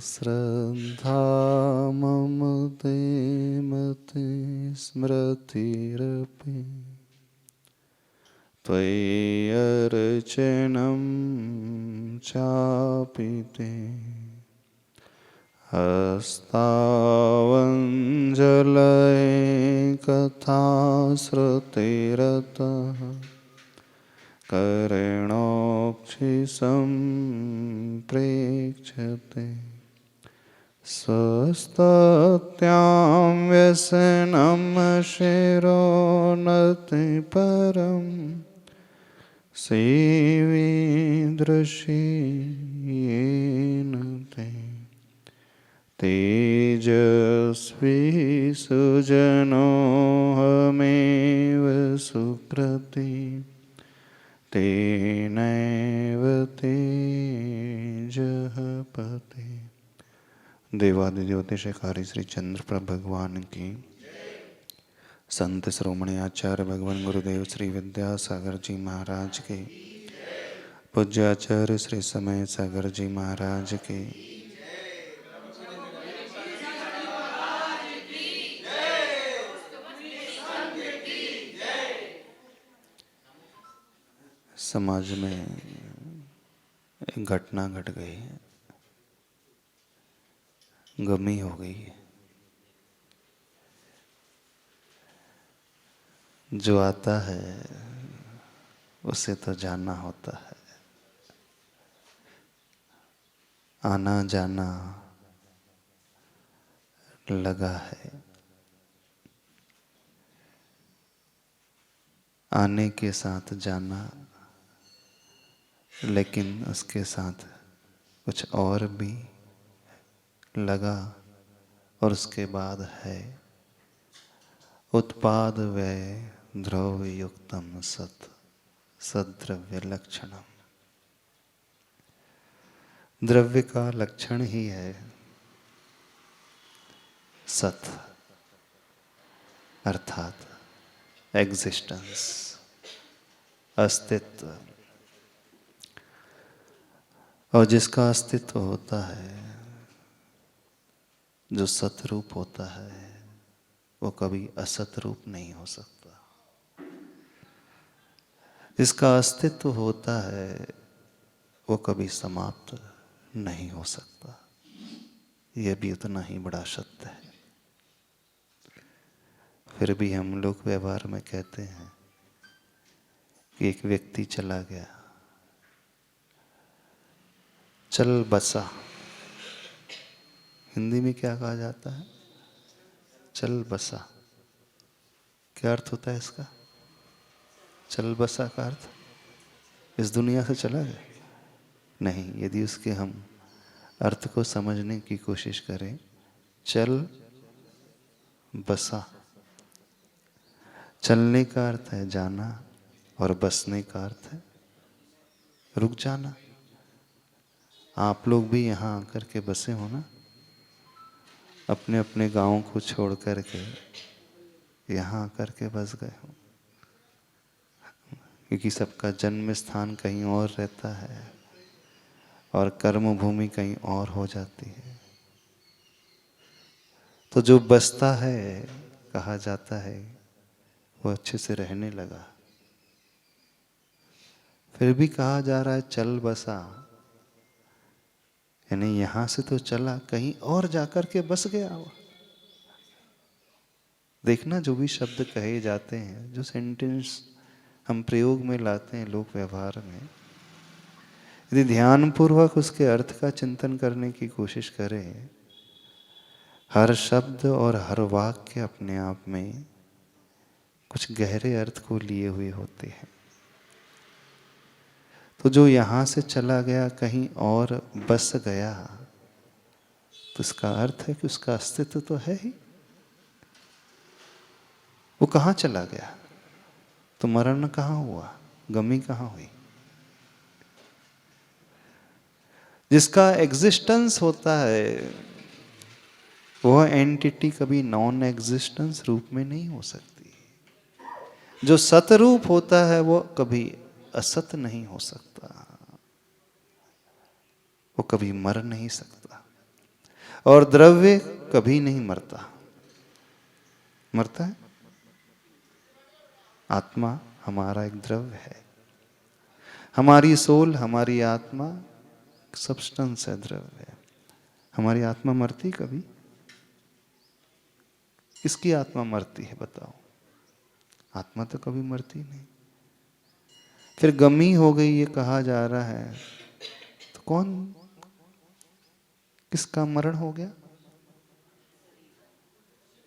श्रद्धा मम ते मति स्मृतिरपि त्वय्यर्चनं चापि ते हस्तावञ्जलये कथाश्रुतिरतः कर्णोऽक्षिसम्प्रेक्ष्यते स्वस्तत्यां व्यसनं शिरोन्नति परं सेवीदृशि येन ते तेजस्वी सुजनोऽहमेव सुकृति तेनैव तेजः पते। देवादिदेवते शिखारी श्री चंद्र प्रभ भगवान की, संत श्रोमणी आचार्य भगवान गुरुदेव श्री विद्यासागर जी महाराज के, पूज्य आचार्य श्री समय सागर जी महाराज के, समाज में एक घटना घट गई है, गमी हो गई है। जो आता है उसे तो जाना होता है, आना जाना लगा है। आने के साथ जाना, लेकिन उसके साथ कुछ और भी लगा। और उसके बाद है उत्पाद व्यय द्रव्य युक्तम सत सद्रव्य लक्षणम। द्रव्य का लक्षण ही है सत, अर्थात एग्जिस्टेंस, अस्तित्व। और जिसका अस्तित्व होता है, जो सतरूप होता है, वो कभी असत रूप नहीं हो सकता। जिसका अस्तित्व होता है वो कभी समाप्त नहीं हो सकता। यह भी उतना ही बड़ा सत्य है। फिर भी हम लोग व्यवहार में कहते हैं कि एक व्यक्ति चला गया, चल बसा। हिंदी में क्या कहा जाता है? चल बसा। क्या अर्थ होता है इसका? चल बसा का अर्थ इस दुनिया से चला गया नहीं। यदि उसके हम अर्थ को समझने की कोशिश करें, चल बसा, चलने का अर्थ है जाना और बसने का अर्थ है रुक जाना। आप लोग भी यहाँ आकर के बसे हो ना, अपने अपने गांव को छोड़ करके यहाँ आकर के बस गए हो, क्योंकि सबका जन्म स्थान कहीं और रहता है और कर्म भूमि कहीं और हो जाती है। तो जो बसता है, कहा जाता है, वो अच्छे से रहने लगा। फिर भी कहा जा रहा है चल बसा, यानी यहां से तो चला, कहीं और जाकर के बस गया वो। देखना, जो भी शब्द कहे जाते हैं, जो सेंटेंस हम प्रयोग में लाते हैं लोक व्यवहार में, यदि ध्यानपूर्वक उसके अर्थ का चिंतन करने की कोशिश करें, हर शब्द और हर वाक्य अपने आप में कुछ गहरे अर्थ को लिए हुए होते हैं। तो जो यहाँ से चला गया, कहीं और बस गया, तो इसका अर्थ है कि उसका अस्तित्व तो है ही। वो कहाँ चला गया? तो मरण कहाँ हुआ, गमी कहाँ हुई? जिसका एग्जिस्टेंस होता है, वह एंटिटी कभी नॉन एग्जिस्टेंस रूप में नहीं हो सकती। जो सतरूप होता है वो कभी असत नहीं हो सकता, वो कभी मर नहीं सकता। और द्रव्य कभी नहीं मरता। मरता है? आत्मा हमारा एक द्रव्य है। हमारी सोल, हमारी आत्मा सब्सटेंस है, द्रव्य है। हमारी आत्मा मरती कभी? किसकी आत्मा मरती है बताओ? आत्मा तो कभी मरती नहीं। फिर गमी हो गई ये कहा जा रहा है, तो कौन, किसका मरण हो गया?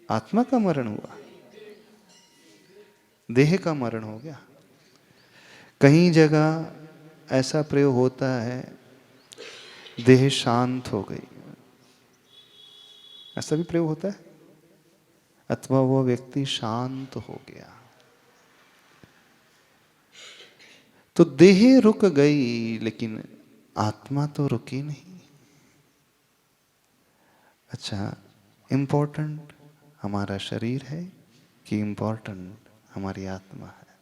आत्मा का मरण हुआ, देह का मरण हो गया। कहीं जगह ऐसा प्रयोग होता है, देह शांत हो गई, ऐसा भी प्रयोग होता है, अथवा वो व्यक्ति शांत हो गया। तो देह रुक गई, लेकिन आत्मा तो रुकी नहीं। अच्छा, इंपॉर्टेंट हमारा शरीर है कि इंपॉर्टेंट हमारी आत्मा है?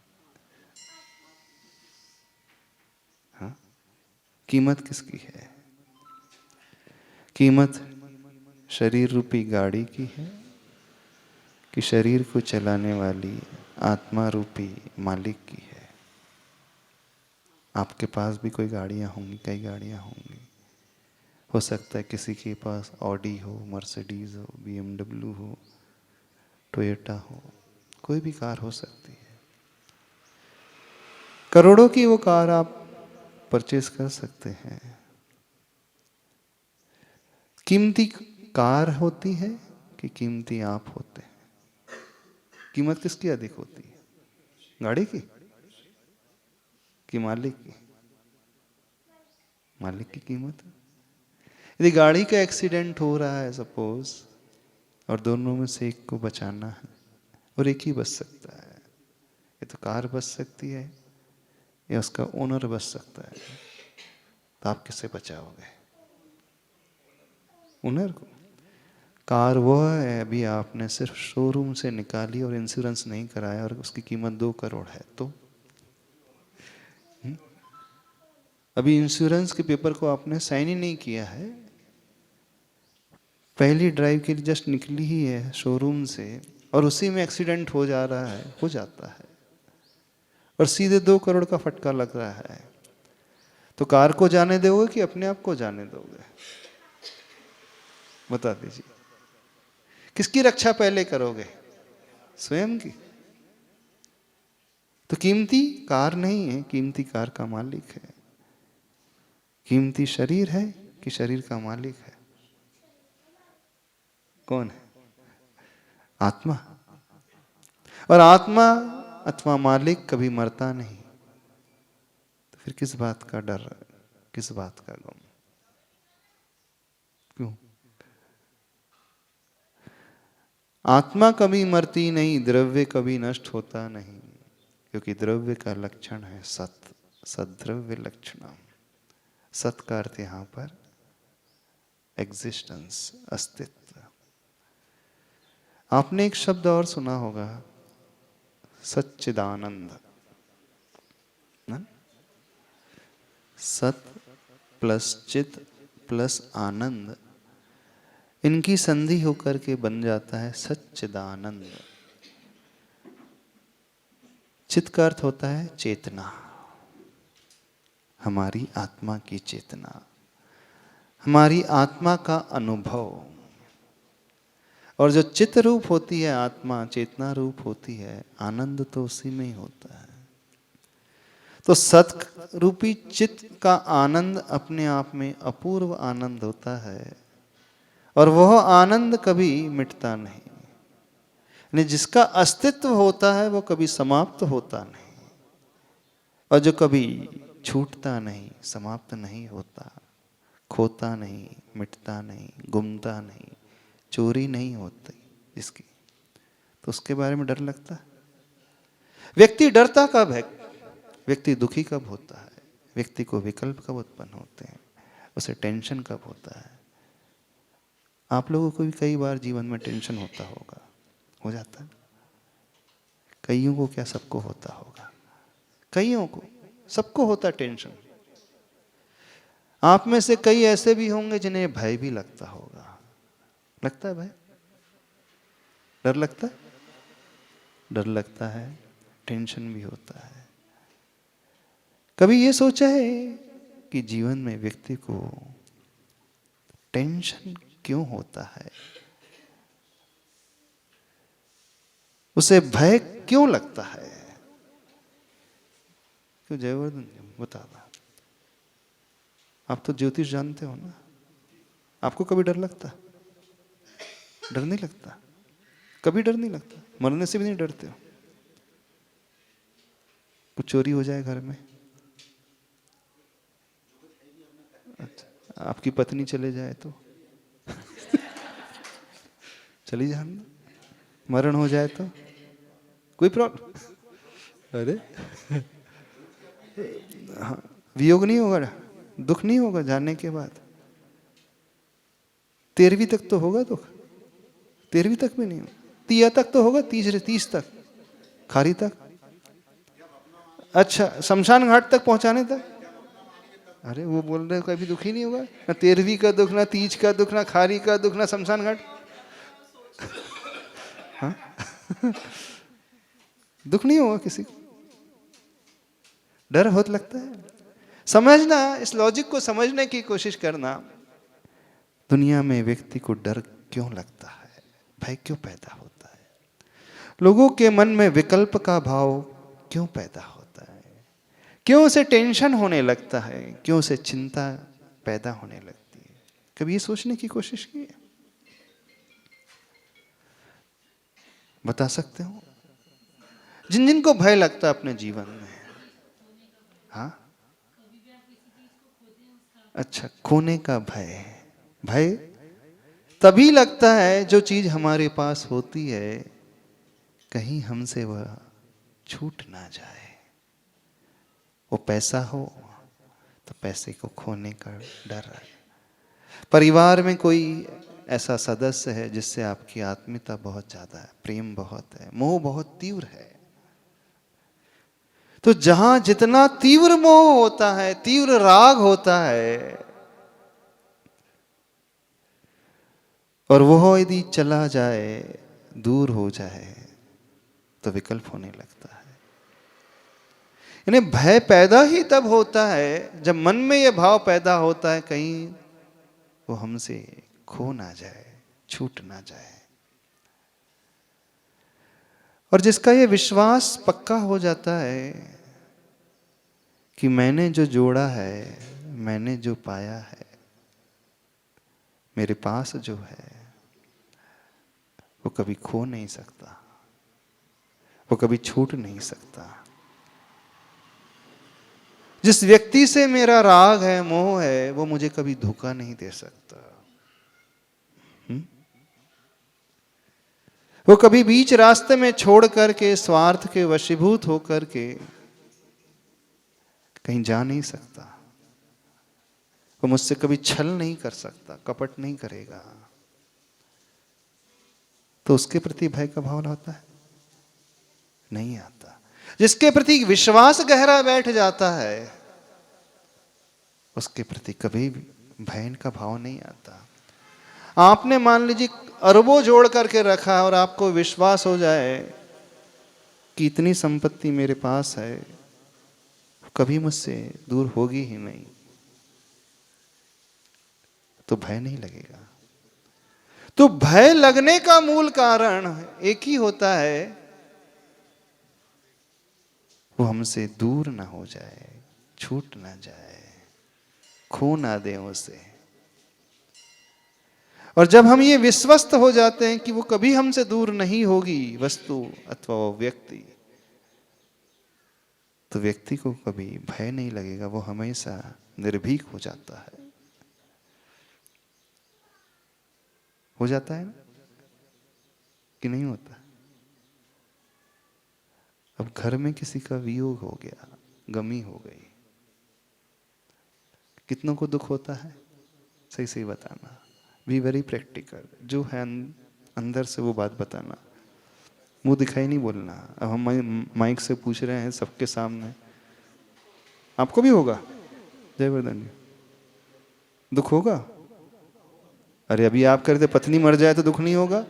हाँ? कीमत किसकी है? कीमत शरीर रूपी गाड़ी की है कि शरीर को चलाने वाली आत्मा रूपी मालिक की है? आपके पास भी कोई गाड़ियां होंगी, कई गाड़ियां होंगी। हो सकता है किसी के पास ऑडी हो, मर्सिडीज हो, BMW हो, टोयोटा हो, कोई भी कार हो सकती है। करोड़ों की वो कार आप परचेज कर सकते हैं। कीमती कार होती है कि कीमती आप होते हैं? कीमत किसकी अधिक होती है? गाड़ी की कि मालिक की? मालिक की कीमत। यदि गाड़ी का एक्सीडेंट हो रहा है सपोज, और दोनों में से एक को बचाना है, और एक ही बच सकता है, ये तो कार बच सकती है या उसका ओनर बच सकता है, तो आप किसे बचाओगे? ओनर को। कार वो है, अभी आपने सिर्फ शोरूम से निकाली और इंश्योरेंस नहीं कराया और उसकी कीमत 2 करोड़ है, तो अभी इंश्योरेंस के पेपर को आपने साइन ही नहीं किया है, पहली ड्राइव के लिए जस्ट निकली ही है शोरूम से, और उसी में एक्सीडेंट हो जा रहा है, हो जाता है, और सीधे 2 करोड़ का फटका लग रहा है, तो कार को जाने दोगे कि अपने आप को जाने दोगे? बता दीजिए, किसकी रक्षा पहले करोगे? स्वयं की। तो कीमती कार नहीं है, कीमती कार का मालिक है। कीमती शरीर है कि शरीर का मालिक है? कौन है? आत्मा। और आत्मा अथवा मालिक कभी मरता नहीं, तो फिर किस बात का डर, किस बात का गम? क्यों? आत्मा कभी मरती नहीं, द्रव्य कभी नष्ट होता नहीं, क्योंकि द्रव्य का लक्षण है सत, सद्द्रव्य लक्षणम। सत का अर्थ यहां पर एग्जिस्टेंस, अस्तित्व। आपने एक शब्द और सुना होगा, सच्चिदानंद। सत प्लस चित प्लस आनंद, इनकी संधि होकर के बन जाता है सच्चिदानंद। चित का अर्थ होता है चेतना, हमारी आत्मा की चेतना, हमारी आत्मा का अनुभव। और जो चित्त रूप होती है आत्मा, चेतना रूप होती है, आनंद तो उसी में ही होता है। तो सत रूपी चित्त का आनंद अपने आप में अपूर्व आनंद होता है, और वह आनंद कभी मिटता नहीं। यानी जिसका अस्तित्व होता है वो कभी समाप्त होता नहीं, और जो कभी छूटता नहीं, समाप्त नहीं होता, खोता नहीं, मिटता नहीं, गुमता नहीं, चोरी नहीं होती जिसकी, तो उसके बारे में डर लगता है। व्यक्ति डरता कब है? व्यक्ति दुखी कब होता है? व्यक्ति को विकल्प कब उत्पन्न होते हैं? उसे टेंशन कब होता है? आप लोगों को भी कई बार जीवन में टेंशन होता होगा, हो जाता है। कईयों को क्या, सबको होता होगा? कईयों को, सबको होता टेंशन। आप में से कई ऐसे भी होंगे जिन्हें भय भी लगता होगा, लगता है भाई? डर लगता है? डर लगता है, टेंशन भी होता है। कभी ये सोचा है कि जीवन में व्यक्ति को टेंशन क्यों होता है? उसे भय क्यों लगता है? क्यों जयवर्धन जी बता दो। आप तो ज्योतिष जानते हो ना, आपको कभी डर लगता? डर नहीं लगता? कभी डर नहीं लगता? मरने से भी नहीं डरते हो? कुछ चोरी हो जाए घर में, अच्छा आपकी पत्नी चले जाए तो चली जाना, मरण हो जाए तो कोई प्रॉब्लम? अरे हाँ, वियोग नहीं होगा, दुख नहीं होगा जाने के बाद? 13वीं तक तो होगा दुख, 13वीं तक भी नहीं, 30 तक तो होगा, 30 तक, खारी तक, अच्छा शमशान घाट तक पहुंचाने तक। अरे वो बोल रहे कभी दुख ही नहीं होगा, ना 13वीं का दुख, ना 30 का दुख, ना खारी का दुख, ना शमशान घाट। हाँ दुख नहीं होगा किसी को, डर बहुत लगता है। समझना, इस लॉजिक को समझने की कोशिश करना, दुनिया में व्यक्ति को डर क्यों लगता है, भय क्यों पैदा होता है, लोगों के मन में विकल्प का भाव क्यों पैदा होता है, क्यों उसे टेंशन होने लगता है, क्यों उसे चिंता पैदा होने लगती है? कभी ये सोचने की कोशिश की है? बता सकते हो जिन जिन को भय लगता है अपने जीवन में? हाँ अच्छा, खोने का भय। भय तभी लगता है जो चीज हमारे पास होती है कहीं हमसे वह छूट ना जाए। वो पैसा हो तो पैसे को खोने का डर है, परिवार में कोई ऐसा सदस्य है जिससे आपकी आत्मीयता बहुत ज्यादा है, प्रेम बहुत है, मोह बहुत तीव्र है, तो जहां जितना तीव्र मोह होता है, तीव्र राग होता है, और वह यदि चला जाए, दूर हो जाए, तो विकल्प होने लगता है। यानी भय पैदा ही तब होता है जब मन में यह भाव पैदा होता है कहीं वो हमसे खो ना जाए, छूट ना जाए। और जिसका ये विश्वास पक्का हो जाता है कि मैंने जो जोड़ा है, मैंने जो पाया है, मेरे पास जो है, वो कभी खो नहीं सकता, वो कभी छूट नहीं सकता। जिस व्यक्ति से मेरा राग है, मोह है, वो मुझे कभी धोखा नहीं दे सकता। वो कभी बीच रास्ते में छोड़ करके, स्वार्थ के वशीभूत होकर के कहीं जा नहीं सकता। वो मुझसे कभी छल नहीं कर सकता, कपट नहीं करेगा। तो उसके प्रति भय का भाव आता है? नहीं आता। जिसके प्रति विश्वास गहरा बैठ जाता है, उसके प्रति कभी भी भय का भाव नहीं आता। आपने मान लीजिए अरबों जोड़ करके रखा है और आपको विश्वास हो जाए कि इतनी संपत्ति मेरे पास है, कभी मुझसे दूर होगी ही नहीं, तो भय नहीं लगेगा। तो भय लगने का मूल कारण एक ही होता है, वो हमसे दूर ना हो जाए, छूट ना जाए, खो ना दे उसे। और जब हम ये विश्वस्त हो जाते हैं कि वो कभी हमसे दूर नहीं होगी, वस्तु अथवा वो व्यक्ति, तो व्यक्ति को कभी भय नहीं लगेगा, वो हमेशा निर्भीक हो जाता है। हो जाता है ना कि नहीं होता? अब घर में किसी का वियोग हो गया, गमी हो गई, कितनों को दुख होता है? सही सही बताना, बी वेरी प्रैक्टिकल, जो है अंदर से वो बात बताना, मुंह दिखाई नहीं बोलना। अब हम माइक से पूछ रहे हैं सबके सामने, आपको भी होगा जयवर्धन जी, दुख होगा? अरे अभी आप करते पत्नी मर जाए तो दुख नहीं होगा?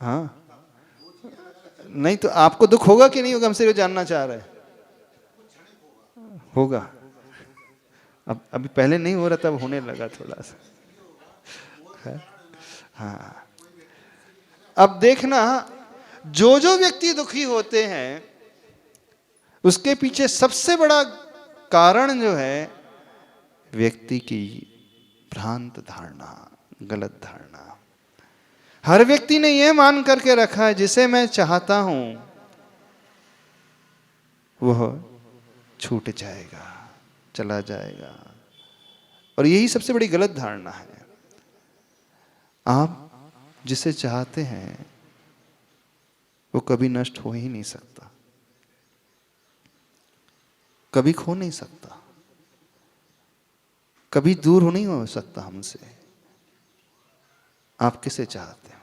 हाँ, नहीं तो आपको दुख होगा कि नहीं होगा, हमसे ये जानना चाह रहे हैं। होगा। अब अभी पहले नहीं हो रहा, तब होने लगा थोड़ा सा है? हाँ। अब देखना, जो जो व्यक्ति दुखी होते हैं उसके पीछे सबसे बड़ा कारण जो है व्यक्ति की भ्रांत धारणा, गलत धारणा। हर व्यक्ति ने यह मान करके रखा है जिसे मैं चाहता हूं वह छूट जाएगा, चला जाएगा, और यही सबसे बड़ी गलत धारणा है। आप जिसे चाहते हैं वो कभी नष्ट हो ही नहीं सकता, कभी खो नहीं सकता, कभी दूर नहीं हो सकता हमसे। आप किसे चाहते हो?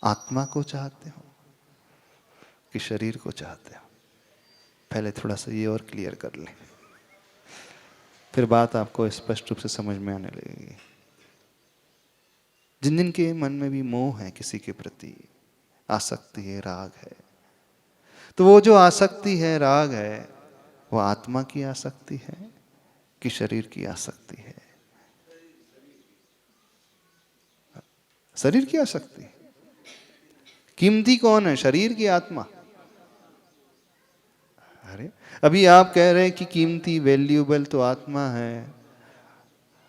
आत्मा को चाहते हो कि शरीर को चाहते हो? पहले थोड़ा सा ये और क्लियर कर लें, फिर बात आपको स्पष्ट रूप से समझ में आने लगेगी। जिन जिन के मन में भी मोह है, किसी के प्रति आसक्ति है, राग है, तो वो जो आसक्ति है, राग है, वो आत्मा की आसक्ति है कि शरीर की आसक्ति है? शरीर की आसक्ति। कीमती कौन है, शरीर की आत्मा? अरे अभी आप कह रहे हैं कि कीमती, वैल्यूएबल तो आत्मा है,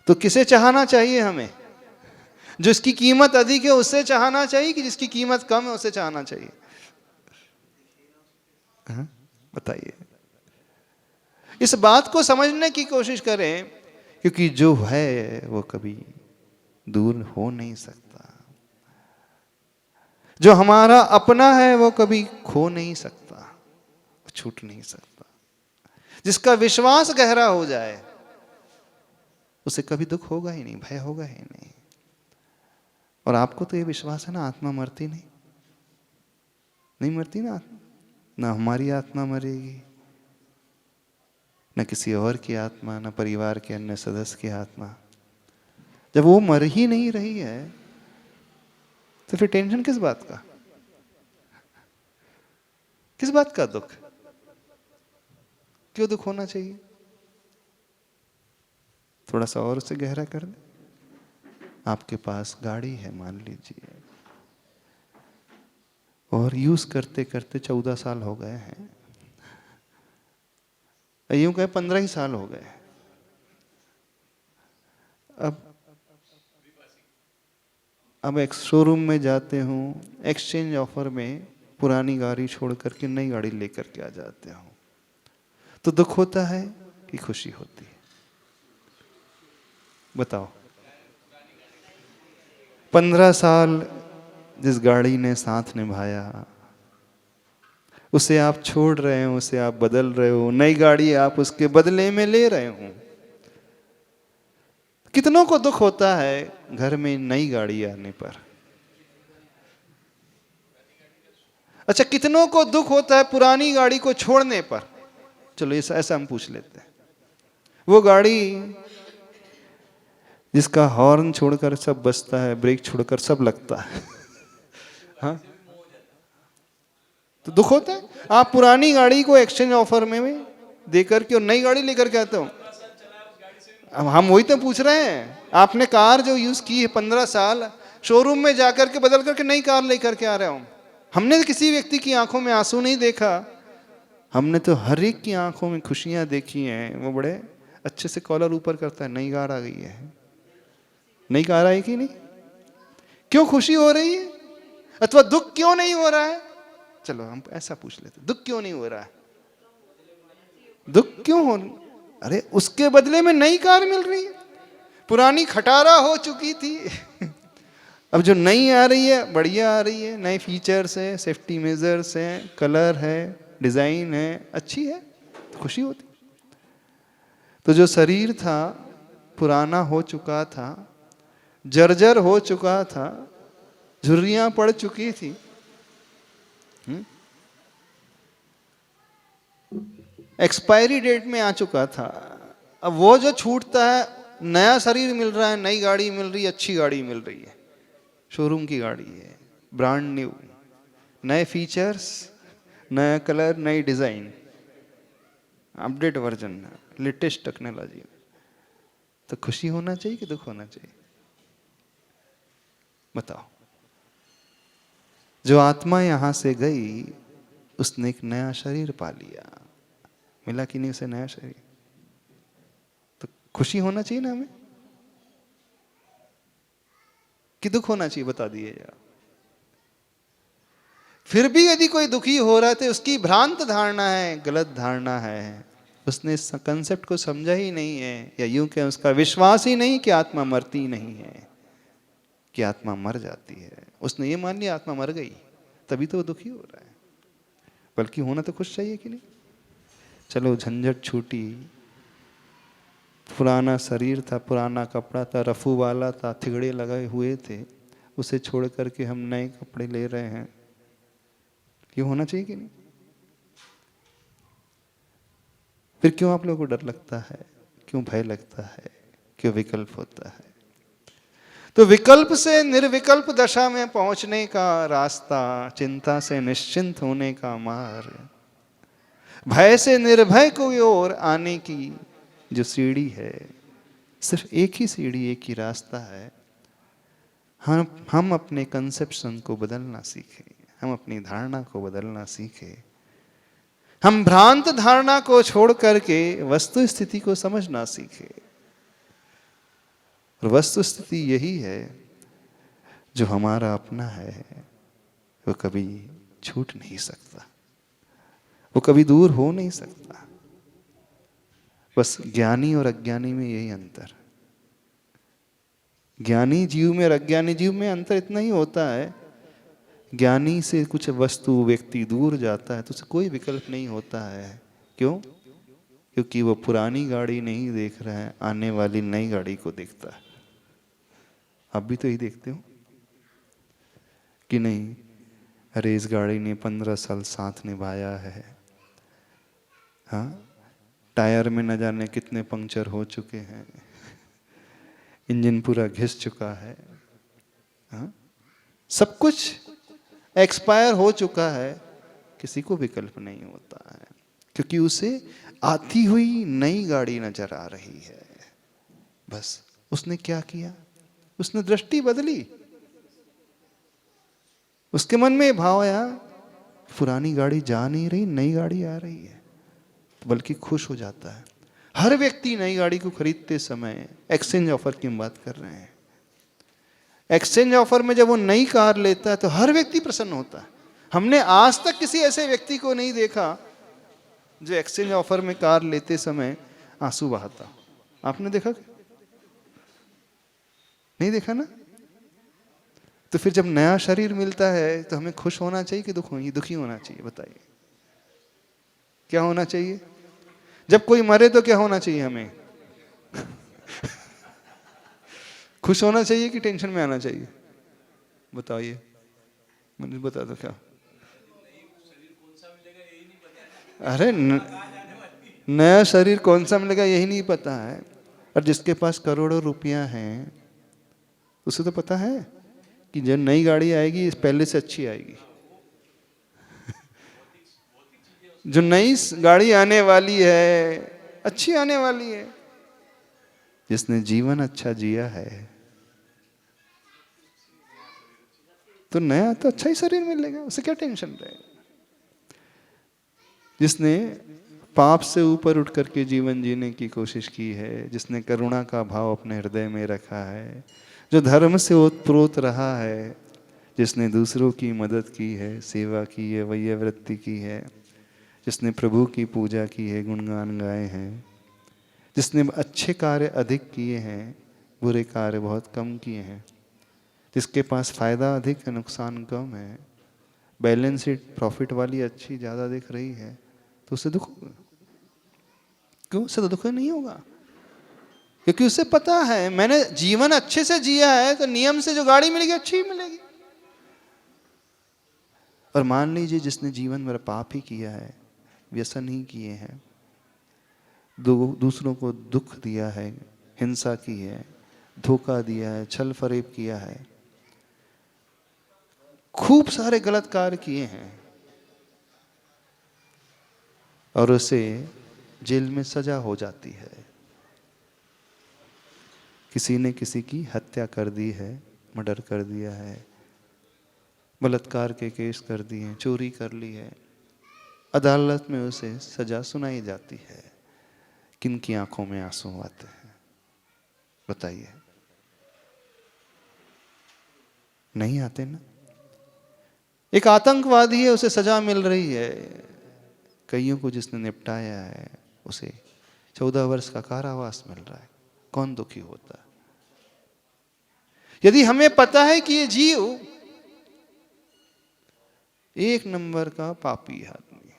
तो किसे चाहना चाहिए हमें? जो इसकी कीमत अधिक है उससे चाहना चाहिए कि जिसकी कीमत कम है उसे चाहना चाहिए? बताइए। इस बात को समझने की कोशिश करें, क्योंकि जो है वो कभी दूर हो नहीं सकता। जो हमारा अपना है वो कभी खो नहीं सकता, छूट नहीं सकता। जिसका विश्वास गहरा हो जाए उसे कभी दुख होगा ही नहीं, भय होगा ही नहीं। और आपको तो ये विश्वास है ना, आत्मा मरती नहीं, नहीं मरती ना आत्मा, ना हमारी आत्मा मरेगी, न किसी और की आत्मा, न परिवार के अन्य सदस्य की आत्मा। जब वो मर ही नहीं रही है तो फिर टेंशन किस बात का, किस बात का दुख? क्यों दुख होना चाहिए? थोड़ा सा और उसे गहरा कर दे। आपके पास गाड़ी है मान लीजिए, और यूज करते करते 14 साल हो गए हैं, यूं कहे 15 ही साल हो गए। अब एक शोरूम में जाते हूँ, एक्सचेंज ऑफर में पुरानी गाड़ी छोड़ करके नई गाड़ी लेकर के आ जाते हूँ, तो दुख होता है कि खुशी होती है? बताओ। 15 साल जिस गाड़ी ने साथ निभाया उसे आप छोड़ रहे हो, उसे आप बदल रहे हो, नई गाड़ी आप उसके बदले में ले रहे हो। कितनों को दुख होता है घर में नई गाड़ी आने पर? अच्छा, कितनों को दुख होता है पुरानी गाड़ी को छोड़ने पर? चलो ऐसा हम पूछ लेते हैं। वो गाड़ी जिसका हॉर्न छोड़कर सब बजता है, ब्रेक छोड़कर सब लगता है, हाँ, तो दुख होता है। आप पुरानी गाड़ी को एक्सचेंज ऑफर में देकर के और नई गाड़ी लेकर के आते हो। अब हम वही तो पूछ रहे हैं, आपने कार जो यूज की है 15 साल, शोरूम में जाकर के बदल करके नई कार लेकर के आ रहे हो। हमने किसी व्यक्ति की आंखों में आंसू नहीं देखा, हमने तो हर एक की आंखों में खुशियां देखी हैं। वो बड़े अच्छे से कॉलर ऊपर करता है, नई कार आ गई है, नई कार आई कि नहीं? क्यों खुशी हो रही है? अथवा दुख क्यों नहीं हो रहा है? चलो हम ऐसा पूछ लेते, दुख क्यों नहीं हो रहा है? दुख क्यों हो? अरे उसके बदले में नई कार मिल रही है, पुरानी खटारा हो चुकी थी अब जो नई आ रही है बढ़िया आ रही है, नए फीचर्स है, सेफ्टी मेजर्स हैं, कलर है, डिजाइन है, अच्छी है, तो खुशी होती। तो जो शरीर था पुराना हो चुका था, जर्जर हो चुका था, झुर्रियां पड़ चुकी थी, एक्सपायरी डेट में आ चुका था, अब वो जो छूटता है, नया शरीर मिल रहा है, नई गाड़ी मिल रही है, अच्छी गाड़ी मिल रही है, शोरूम की गाड़ी है, ब्रांड न्यू, नए फीचर्स, नया कलर, नई design, update version, latest technology, तो खुशी होना चाहिए कि दुख होना चाहिए? बताओ। जो आत्मा यहां से गई उसने एक नया शरीर पा लिया, मिला कि नहीं उसे नया शरीर? तो खुशी होना चाहिए ना हमें कि दुख होना चाहिए? बता दिए यार। फिर भी यदि कोई दुखी हो रहा है तो उसकी भ्रांत धारणा है, गलत धारणा है, उसने इस कंसेप्ट को समझा ही नहीं है, या यूं कहें उसका विश्वास ही नहीं कि आत्मा मरती नहीं है, कि आत्मा मर जाती है। उसने ये मान लिया आत्मा मर गई, तभी तो वो दुखी हो रहा है। बल्कि होना तो खुश चाहिए कि नहीं? चलो झंझट छूटी, पुराना शरीर था, पुराना कपड़ा था, रफू वाला था, थिगड़े लगाए हुए थे, उसे छोड़ करके हम नए कपड़े ले रहे हैं, ये होना चाहिए कि नहीं? फिर क्यों आप लोगों को डर लगता है, क्यों भय लगता है, क्यों विकल्प होता है? तो विकल्प से निर्विकल्प दशा में पहुंचने का रास्ता, चिंता से निश्चिंत होने का मार्ग, भय से निर्भय की ओर आने की जो सीढ़ी है, सिर्फ एक ही सीढ़ी, एक ही रास्ता है। हम अपने कंसेप्शन को बदलना सीखें, हम अपनी धारणा को बदलना सीखें, हम भ्रांत धारणा को छोड़ करके वस्तु स्थिति को समझना सीखें। और वस्तु स्थिति यही है, जो हमारा अपना है वो कभी छूट नहीं सकता, वो कभी दूर हो नहीं सकता। बस ज्ञानी और अज्ञानी में यही अंतर, ज्ञानी जीव में और अज्ञानी जीव में अंतर इतना ही होता है, ज्ञानी से कुछ वस्तु व्यक्ति दूर जाता है तो उसे कोई विकल्प नहीं होता है। क्यों? क्योंकि वो पुरानी गाड़ी नहीं देख रहा है, आने वाली नई गाड़ी को देखता है। आप भी तो यही देखते हो कि नहीं? अरे इस गाड़ी ने 15 साल साथ निभाया है, हाँ, टायर में न जाने कितने पंक्चर हो चुके हैं, इंजन पूरा घिस चुका है, हाँ, सब कुछ एक्सपायर हो चुका है, किसी को विकल्प नहीं होता है, क्योंकि उसे आती हुई नई गाड़ी नजर आ रही है। बस उसने क्या किया? उसने दृष्टि बदली, उसके मन में भाव आया पुरानी गाड़ी जा नहीं रही, नई गाड़ी आ रही है, बल्कि खुश हो जाता है। हर व्यक्ति नई गाड़ी को खरीदते समय एक्सचेंज ऑफर की हम बात कर रहे हैं, एक्सचेंज ऑफर में जब वो नई कार लेता है तो हर व्यक्ति प्रसन्न होता है। हमने आज तक किसी ऐसे व्यक्ति को नहीं देखा जो एक्सचेंज ऑफर में कार लेते समय आंसू बहाता। आपने देखा क्या? नहीं देखा ना? तो फिर जब नया शरीर मिलता है तो हमें खुश होना चाहिए कि दुखी होना चाहिए? बताइए, क्या होना चाहिए? जब कोई मरे तो क्या होना चाहिए हमें? खुश होना चाहिए कि टेंशन में आना चाहिए? बताइए, मुझे बता दो क्या। अरे नया शरीर कौन सा मिलेगा यही नहीं पता है। और जिसके पास करोड़ों रुपया हैं उसे तो पता है कि जो नई गाड़ी आएगी इस पहले से अच्छी आएगी। जो नई गाड़ी आने वाली है अच्छी आने वाली है। जिसने जीवन अच्छा जिया है तो नया तो अच्छा ही शरीर मिलेगा, उसे क्या टेंशन रहेगा। जिसने पाप से ऊपर उठ करके जीवन जीने की कोशिश की है, जिसने करुणा का भाव अपने हृदय में रखा है, जो धर्म से ओतप्रोत रहा है, जिसने दूसरों की मदद की है, सेवा की है, वैय वृत्ति की है, जिसने प्रभु की पूजा की है, गुणगान गाए हैं, जिसने अच्छे कार्य अधिक किए हैं, बुरे कार्य बहुत कम किए हैं, जिसके पास फायदा अधिक है नुकसान कम है, बैलेंस शीट प्रॉफिट वाली अच्छी ज़्यादा दिख रही है, तो उससे दुख होगा? क्यों? उससे तो दुख नहीं होगा, क्योंकि उसे पता है मैंने जीवन अच्छे से जिया है तो नियम से जो गाड़ी मिलेगी अच्छी ही मिलेगी। और मान लीजिए जिसने जीवन भर पाप ही किया है, व्यसन ही किए हैं, दूसरों को दुख दिया है, हिंसा की है, धोखा दिया है, छल फरेब किया है, खूब सारे गलत कार्य किए हैं और उसे जेल में सजा हो जाती है। किसी ने किसी की हत्या कर दी है, मर्डर कर दिया है, बलात्कार के केस कर दिए हैं, चोरी कर ली है, अदालत में उसे सजा सुनाई जाती है। किन की आंखों में आंसू आते हैं बताइए? नहीं आते ना। एक आतंकवादी है, उसे सजा मिल रही है, कईयों को जिसने निपटाया है उसे 14 वर्ष का कारावास मिल रहा है, कौन दुखी होता है? यदि हमें पता है कि ये जीव एक नंबर का पापी आदमी,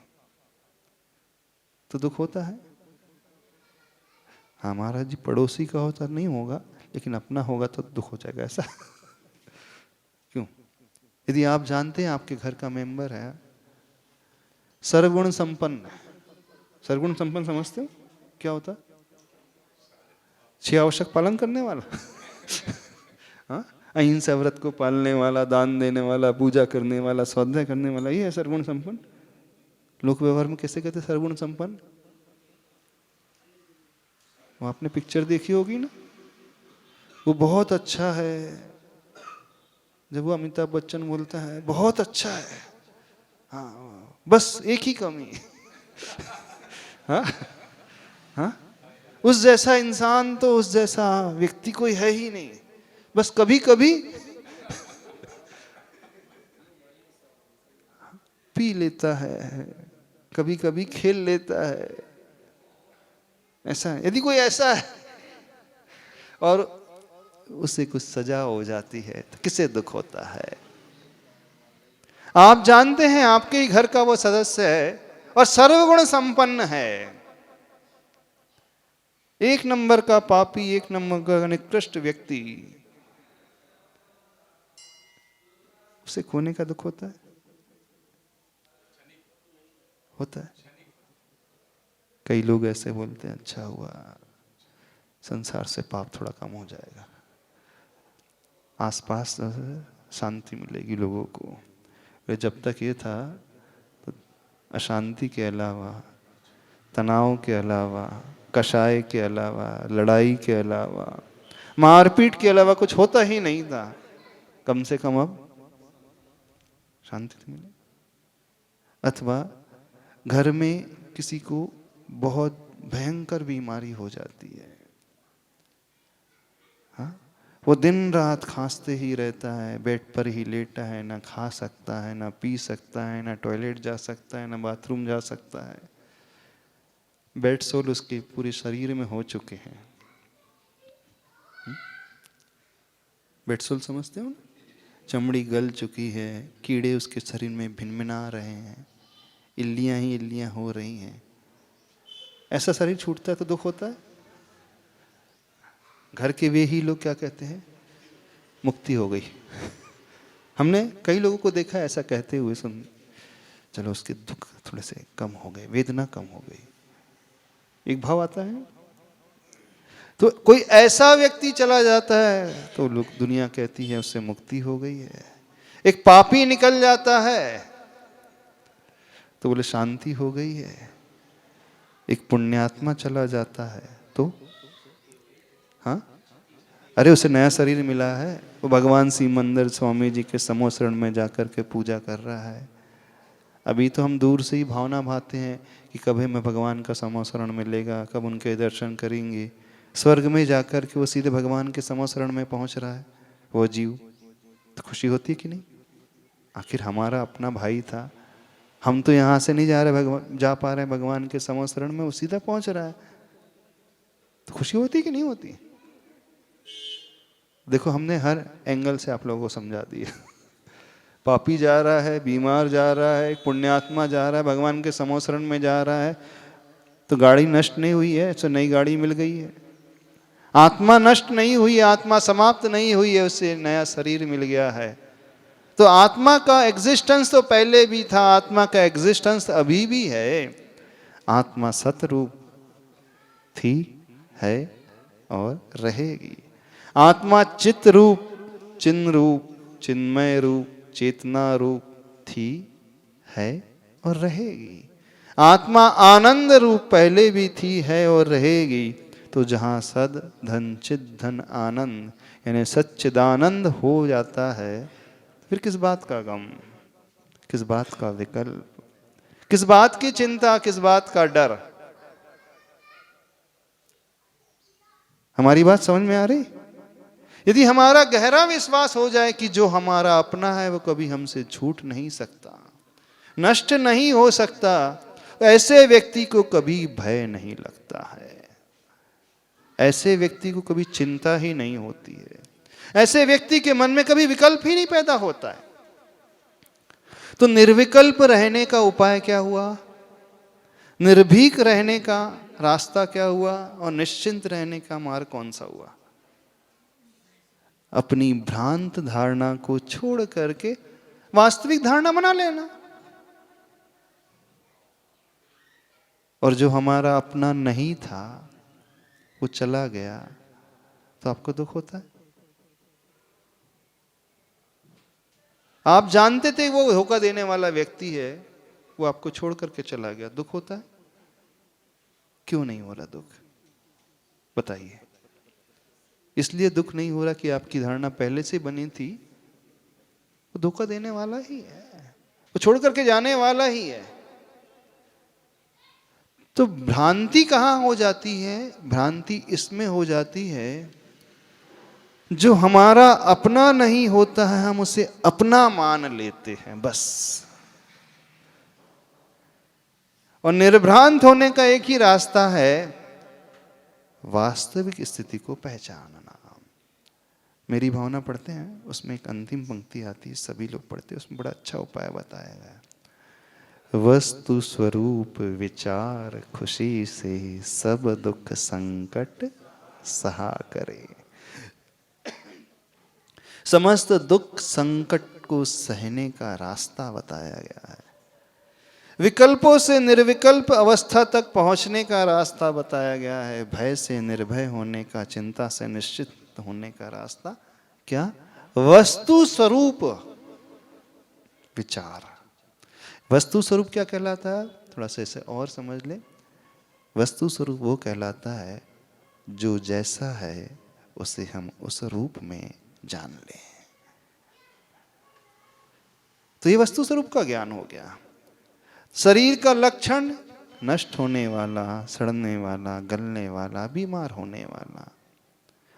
तो दुख होता है। हमारा जी पड़ोसी का होता नहीं होगा, लेकिन अपना होगा तो दुख हो जाएगा, ऐसा क्यों? यदि आप जानते हैं आपके घर का मेंबर है सर्वगुण संपन्न, सर्वगुण संपन्न समझते हो क्या होता? 6 आवश्यक पालन करने वाला हाँ, अहिंसा व्रत को पालने वाला, दान देने वाला, पूजा करने वाला, स्वाध्याय करने वाला, ये है सर्वगुण संपन्न। लोक व्यवहार में कैसे कहते सर्वगुण संपन्न? वो आपने पिक्चर देखी होगी ना, वो बहुत अच्छा है, जब वो अमिताभ बच्चन बोलता है बहुत अच्छा है, हाँ बस एक ही कमी हाँ हाँ, उस जैसा इंसान तो उस जैसा व्यक्ति कोई है ही नहीं, बस कभी कभी पी लेता है, कभी कभी खेल लेता है, ऐसा है। यदि कोई ऐसा है और उसे कुछ सजा हो जाती है तो किसे दुख होता है? आप जानते हैं आपके ही घर का वो सदस्य है और सर्वगुण संपन्न है, एक नंबर का पापी, एक नंबर का निकृष्ट व्यक्ति, उसे खोने का दुख होता है? होता है। कई लोग ऐसे बोलते हैं अच्छा हुआ संसार से पाप थोड़ा कम हो जाएगा, आसपास शांति मिलेगी लोगों को। जब तक ये था तो अशांति के अलावा, तनाव के अलावा, कषाय के अलावा, लड़ाई के अलावा, मारपीट के अलावा कुछ होता ही नहीं था। कम से कम अब शांति तो मिले। अथवा घर में किसी को बहुत भयंकर बीमारी हो जाती है, हाँ, वो दिन रात खांसते ही रहता है, बेड पर ही लेटा है, ना खा सकता है, ना पी सकता है, ना टॉयलेट जा सकता है, ना बाथरूम जा सकता है, बेड सोल उसके पूरे शरीर में हो चुके हैं। बेड सोल समझते हो ना? चमड़ी गल चुकी है, कीड़े उसके शरीर में भिनभिना रहे हैं, इल्लियां ही इल्लियां हो रही हैं। ऐसा शरीर छूटता है तो दुख होता है। घर के वे ही लोग क्या कहते हैं? मुक्ति हो गई हमने कई लोगों को देखा ऐसा कहते हुए, सुन चलो उसके दुख थोड़े से कम हो गए, वेदना कम हो गई, एक भाव आता है। तो कोई ऐसा व्यक्ति चला जाता है तो लोग, दुनिया कहती है उससे मुक्ति हो गई है। एक पापी निकल जाता है तो बोले शांति हो गई है। एक पुण्यात्मा चला जाता है तो हाँ, अरे उसे नया शरीर मिला है, वो भगवान शिव मंदिर स्वामी जी के समूह शरण में जाकर के पूजा कर रहा है। अभी तो हम दूर से ही भावना भाते हैं कि कब हमें भगवान का समूह शरण मिलेगा, कब उनके दर्शन करेंगे। स्वर्ग में जाकर के वो सीधे भगवान के समूह शरण में पहुंच रहा है वो जीव, तो खुशी होती है कि नहीं? आखिर हमारा अपना भाई था, हम तो यहाँ से नहीं जा रहे, जा पा रहे हैं भगवान के समूह शरण में, वो सीधा पहुंच रहा है, तो खुशी होती है कि नहीं होती? देखो हमने हर एंगल से आप लोगों को समझा दिया पापी जा रहा है, बीमार जा रहा है, पुण्यात्मा जा रहा है, भगवान के समूह शरण में जा रहा है, तो गाड़ी नष्ट नहीं हुई है, तो नई गाड़ी मिल गई है। आत्मा नष्ट नहीं हुई, आत्मा समाप्त नहीं हुई है, उसे नया शरीर मिल गया है। तो आत्मा का एग्जिस्टेंस तो पहले भी था, आत्मा का एग्जिस्टेंस अभी भी है। आत्मा सतरूप थी, है और रहेगी। आत्मा चित रूप, चिन्ह रूप, चिन्मय रूप, चेतना रूप थी, है और रहेगी। आत्मा आनंद रूप पहले भी थी, है और रहेगी। तो जहां सद धन चिद धन आनंद यानी सच्चिदानंद हो जाता है, फिर किस बात का गम, किस बात का विकल्प, किस बात की चिंता, किस बात का डर। हमारी बात समझ में आ रही? यदि हमारा गहरा विश्वास हो जाए कि जो हमारा अपना है वो कभी हमसे छूट नहीं सकता, नष्ट नहीं हो सकता, ऐसे व्यक्ति को कभी भय नहीं लगता है, ऐसे व्यक्ति को कभी चिंता ही नहीं होती है, ऐसे व्यक्ति के मन में कभी विकल्प ही नहीं पैदा होता है। तो निर्विकल्प रहने का उपाय क्या हुआ, निर्भीक रहने का रास्ता क्या हुआ, और निश्चिंत रहने का मार्ग कौन सा हुआ? अपनी भ्रांत धारणा को छोड़ करके वास्तविक धारणा बना लेना। और जो हमारा अपना नहीं था वो चला गया, तो आपको दुख होता है? आप जानते थे वो धोखा देने वाला व्यक्ति है, वो आपको छोड़ करके चला गया, दुख होता है? क्यों नहीं हो रहा दुख, बताइए? इसलिए दुख नहीं हो रहा कि आपकी धारणा पहले से बनी थी, वो धोखा देने वाला ही है, वो छोड़ करके जाने वाला ही है। तो भ्रांति कहां हो जाती है? भ्रांति इसमें हो जाती है जो हमारा अपना नहीं होता है, हम उसे अपना मान लेते हैं बस। और निर्भ्रांत होने का एक ही रास्ता है, वास्तविक स्थिति को पहचानना। मेरी भावना पढ़ते हैं, उसमें एक अंतिम पंक्ति आती है, सभी लोग पढ़ते हैं, उसमें बड़ा अच्छा उपाय बताया गया। वस्तु स्वरूप विचार खुशी से सब दुख संकट सहा करे। समस्त दुख संकट को सहने का रास्ता बताया गया है। विकल्पों से निर्विकल्प अवस्था तक पहुंचने का रास्ता बताया गया है। भय से निर्भय होने का, चिंता से निश्चित होने का रास्ता क्या? वस्तु स्वरूप विचार। वस्तु स्वरूप क्या कहलाता है? थोड़ा सा इसे और समझ ले। वस्तु स्वरूप वो कहलाता है जो जैसा है उसे हम उस रूप में जान लें। तो ये वस्तु स्वरूप का ज्ञान हो गया। शरीर का लक्षण नष्ट होने वाला, सड़ने वाला, गलने वाला, बीमार होने वाला।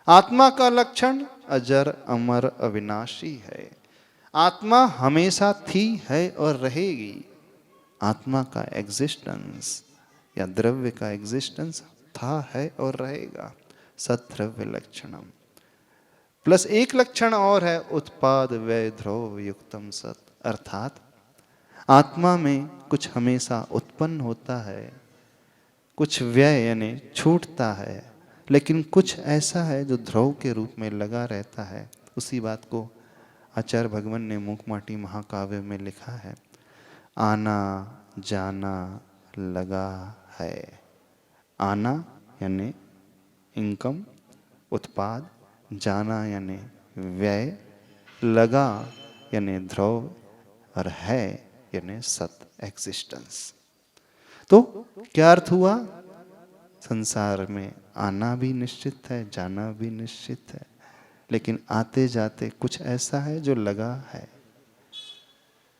आत्मा का लक्षण अजर अमर अविनाशी है। आत्मा हमेशा थी, है और रहेगी। आत्मा का एग्जिस्टेंस या द्रव्य का एग्जिस्टेंस था, है और रहेगा। सद्द्रव्य लक्षणम। प्लस एक लक्षण और है, उत्पाद व्यय ध्रुव युक्तम सत। अर्थात आत्मा में कुछ हमेशा उत्पन्न होता है, कुछ व्यय यानी छूटता है, लेकिन कुछ ऐसा है जो ध्रुव के रूप में लगा रहता है। उसी बात को आचार्य भगवान ने मूकमाटी महाकाव्य में लिखा है। आना जाना लगा है। आना यानी इनकम, उत्पाद, जाना यानी व्यय, लगा यानी ध्रुव, और है यानी सत, एग्जिस्टेंस। तो क्या अर्थ हुआ? संसार में आना भी निश्चित है, जाना भी निश्चित है, लेकिन आते जाते कुछ ऐसा है जो लगा है,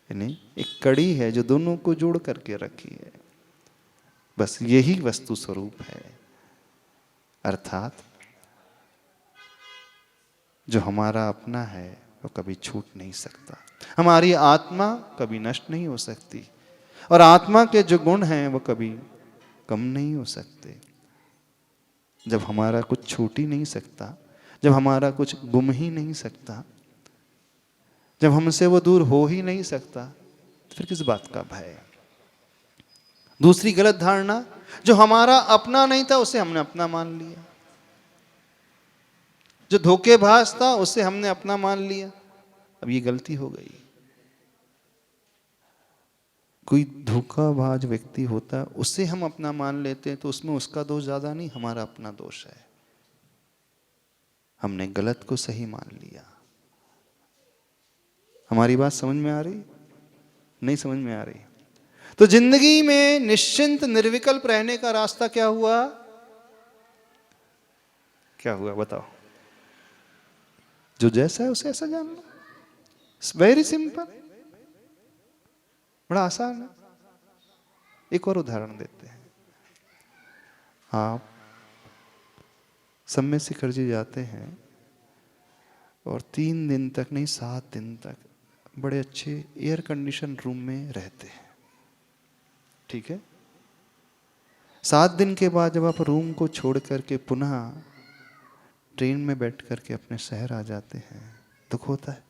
यानी एक कड़ी है जो दोनों को जोड़ करके रखी है। बस यही वस्तु स्वरूप है। अर्थात जो हमारा अपना है वो कभी छूट नहीं सकता। हमारी आत्मा कभी नष्ट नहीं हो सकती, और आत्मा के जो गुण हैं वो कभी कम नहीं हो सकते। जब हमारा कुछ छूट ही नहीं सकता, जब हमारा कुछ गुम ही नहीं सकता, जब हमसे वो दूर हो ही नहीं सकता, तो फिर किस बात का भय? दूसरी गलत धारणा, जो हमारा अपना नहीं था उसे हमने अपना मान लिया, जो धोखेबाज था उसे हमने अपना मान लिया। अब ये गलती हो गई। कोई धोखाबाज व्यक्ति होता है, उससे हम अपना मान लेते हैं तो उसमें उसका दोष ज़्यादा नहीं, हमारा अपना दोष है। हमने गलत को सही मान लिया। हमारी बात समझ में आ रही? नहीं समझ में आ रही? तो जिंदगी में निश्चिंत निर्विकल्प रहने का रास्ता क्या हुआ? क्या हुआ बताओ? जो जैसा है उसे ऐसा जान लो। वेरी सिंपल, बड़ा आसान है। एक और उदाहरण देते हैं। आप सम्य शिखर जी जाते हैं और 3 दिन तक नहीं 7 दिन तक बड़े अच्छे एयर कंडीशन रूम में रहते हैं, ठीक है। 7 दिन के बाद जब आप रूम को छोड़ करके पुनः ट्रेन में बैठ करके अपने शहर आ जाते हैं, दुख होता है?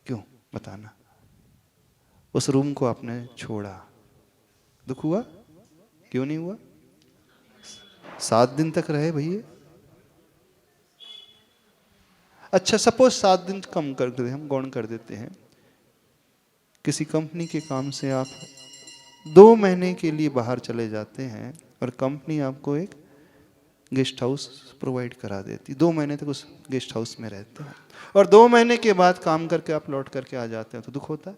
क्यों बताना? उस रूम को आपने छोड़ा, दुख हुआ? क्यों नहीं हुआ? 7 दिन तक रहे भैया। अच्छा सपोज 7 दिन कम कर देते, हम गौण कर देते हैं। किसी कंपनी के काम से आप 2 महीने के लिए बाहर चले जाते हैं और कंपनी आपको एक गेस्ट हाउस प्रोवाइड करा देती। 2 महीने तक उस गेस्ट हाउस में रहते हैं और 2 महीने के बाद काम करके आप लौट करके आ जाते हैं, तो दुख होता है?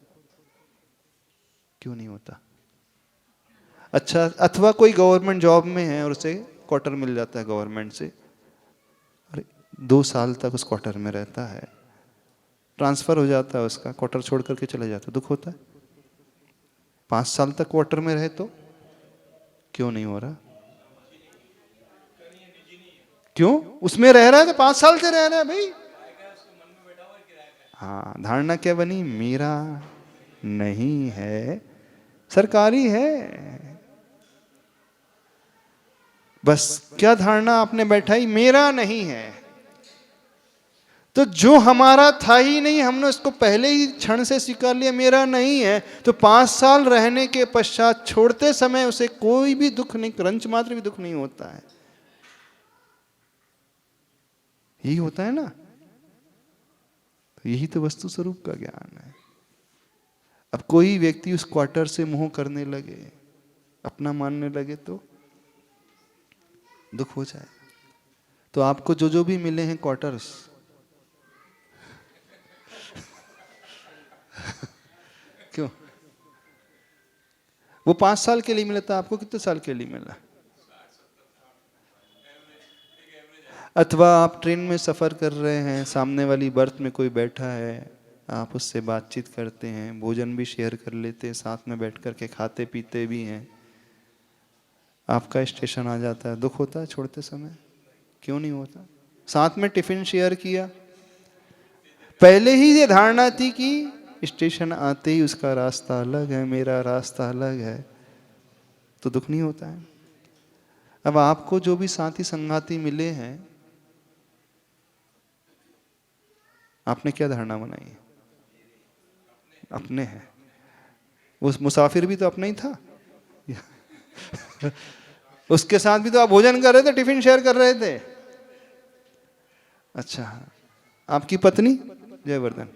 क्यों नहीं होता? अच्छा, अथवा कोई गवर्नमेंट जॉब में है और उसे क्वार्टर मिल जाता है गवर्नमेंट से, अरे 2 साल तक उस क्वार्टर में रहता है, ट्रांसफर हो जाता है उसका, क्वार्टर छोड़ करके चले जाता है, दुख होता है? 5 साल तक क्वार्टर में रहे तो क्यों नहीं हो रहा? क्यों? उसमें रह रहा है तो 5 साल से रह रहा है भाई। हाँ, धारणा क्या बनी? मेरा नहीं है, सरकारी है। बस क्या धारणा आपने बैठाई? मेरा नहीं है। तो जो हमारा था ही नहीं, हमने उसको पहले ही क्षण से स्वीकार लिया, मेरा नहीं है। तो 5 साल रहने के पश्चात छोड़ते समय उसे कोई भी दुख नहीं, क्रंच मात्र भी दुख नहीं होता है। यही होता है ना? यही तो वस्तु स्वरूप का ज्ञान है। अब कोई व्यक्ति उस क्वार्टर से मोह करने लगे, अपना मानने लगे, तो दुख हो जाए। तो आपको जो जो भी मिले हैं क्वार्टर्स, क्यों? वो 5 साल के लिए मिला था, आपको कितने साल के लिए मिला? अथवा आप ट्रेन में सफ़र कर रहे हैं, सामने वाली बर्थ में कोई बैठा है, आप उससे बातचीत करते हैं, भोजन भी शेयर कर लेते हैं, साथ में बैठ कर के खाते पीते भी हैं। आपका स्टेशन आ जाता है, दुख होता है छोड़ते समय? क्यों नहीं होता? साथ में टिफिन शेयर किया, पहले ही ये धारणा थी कि स्टेशन आते ही उसका रास्ता अलग है, मेरा रास्ता अलग है, तो दुख नहीं होता है? अब आपको जो भी साथी संगाती मिले हैं, आपने क्या धारणा बनाई? अपने हैं। वो मुसाफिर भी तो अपना ही था। उसके साथ भी तो आप भोजन कर रहे थे, टिफिन शेयर कर रहे थे। अच्छा, आपकी पत्नी जयवर्धन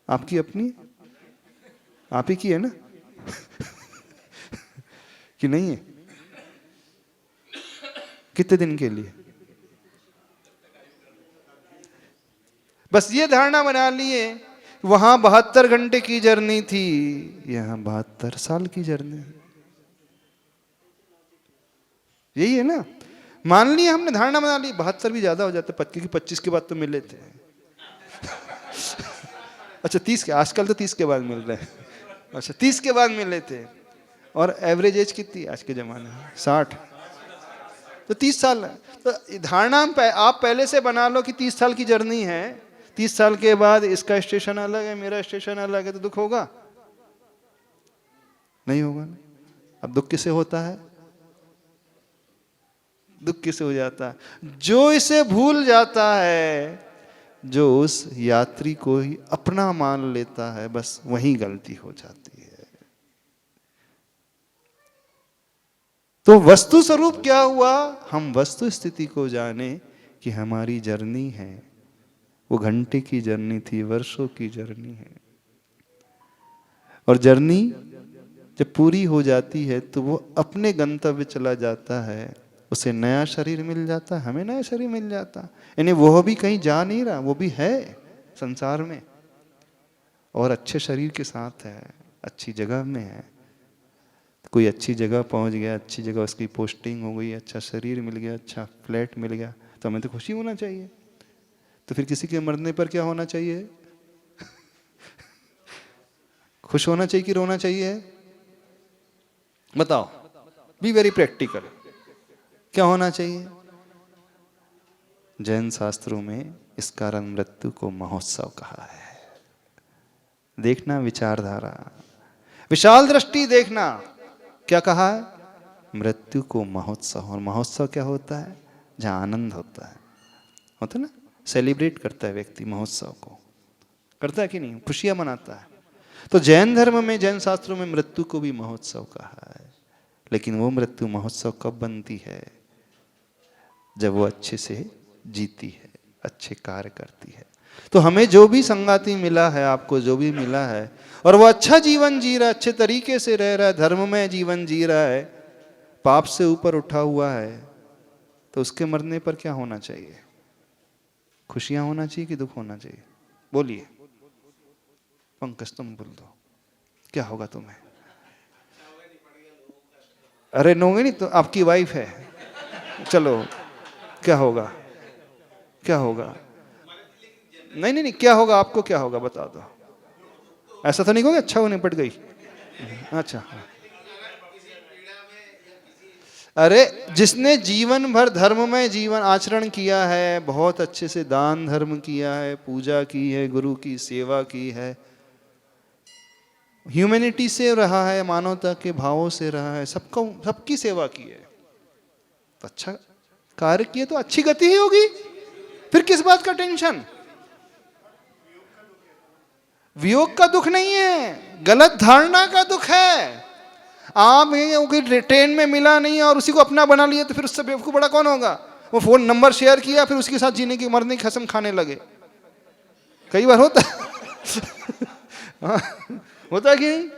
आपकी अपनी, आप ही की है ना? कि नहीं है? कितने दिन के लिए? बस ये धारणा बना लिए, वहां 72 घंटे की जर्नी थी, यहां 72 साल की जर्नी। यही है ना? मान लिया हमने, धारणा बना ली, 72 भी ज्यादा हो जाते, 25 के बाद तो मिले थे। अच्छा 30 के, आजकल तो 30 के बाद मिल रहे हैं। अच्छा 30 के बाद मिले थे, और एवरेज एज कितनी आज के जमाने में? 60। तो 30 साल। तो धारणा आप पहले से बना लो कि 30 साल की जर्नी है, 30 साल के बाद इसका स्टेशन अलग है, मेरा स्टेशन अलग है, तो दुख होगा? नहीं होगा ना? अब दुख किसे होता है? दुख किसे हो जाता है? जो इसे भूल जाता है, जो उस यात्री को ही अपना मान लेता है, बस वही गलती हो जाती है। तो वस्तु स्वरूप क्या हुआ? हम वस्तु स्थिति को जाने कि हमारी जर्नी है, वो घंटे की जर्नी थी, वर्षों की जर्नी है। और जर्नी जब पूरी हो जाती है तो वो अपने गंतव्य चला जाता है, उसे नया शरीर मिल जाता है, हमें नया शरीर मिल जाता है। यानी वो भी कहीं जा नहीं रहा, वो भी है संसार में और अच्छे शरीर के साथ है, अच्छी जगह में है। कोई अच्छी जगह पहुंच गया, अच्छी जगह उसकी पोस्टिंग हो गई, अच्छा शरीर मिल गया, अच्छा फ्लैट मिल गया, तो हमें तो खुशी होना चाहिए। तो फिर किसी के मरने पर क्या होना चाहिए? खुश होना चाहिए कि रोना चाहिए? बताओ, बी वेरी प्रैक्टिकल, क्या होना चाहिए? जैन शास्त्रों में इस कारण मृत्यु को महोत्सव कहा है। देखना विचारधारा, विशाल दृष्टि देखना, क्या कहा है? मृत्यु को महोत्सव। और महोत्सव क्या होता है? जहाँ आनंद होता है ना, सेलिब्रेट करता है व्यक्ति, महोत्सव को करता है कि नहीं, खुशियां मनाता है। तो जैन धर्म में, जैन शास्त्रों में मृत्यु को भी महोत्सव कहा है। लेकिन वो मृत्यु महोत्सव कब बनती है? जब वो अच्छे से जीती है, अच्छे कार्य करती है। तो हमें जो भी संगाति मिला है, आपको जो भी मिला है, और वो अच्छा जीवन जी रहा है, अच्छे तरीके से रह रहा है, धर्म में जीवन जी रहा है, पाप से ऊपर उठा हुआ है, तो उसके मरने पर क्या होना चाहिए? खुशियां होना चाहिए कि दुख होना चाहिए? बोलिए पंकज, तुम बोल दो, क्या होगा तुम्हें? अरे नोगे नहीं तो आपकी वाइफ है, चलो क्या होगा? क्या होगा? नहीं नहीं नहीं, क्या होगा आपको? क्या होगा बता दो। ऐसा तो नहीं होगा अच्छा वो निपट गई? अच्छा, अरे जिसने जीवन भर धर्म में जीवन आचरण किया है, बहुत अच्छे से दान धर्म किया है, पूजा की है, गुरु की सेवा की है, ह्यूमैनिटी से रहा है, मानवता के भावों से रहा है, सबको सबकी सेवा की है, तो अच्छा कार्य किए तो अच्छी गति ही होगी। फिर किस बात का टेंशन? वियोग का दुख नहीं है, गलत धारणा का दुख है। आप ट्रेन में मिला नहीं और उसी को अपना बना लिया, तो फिर उससे बेवकूफ बड़ा कौन होगा? वो फोन नंबर शेयर किया, फिर उसके साथ जीने की मरने की कसम खाने लगे। कई बार होता हाँ, होता कि नहीं?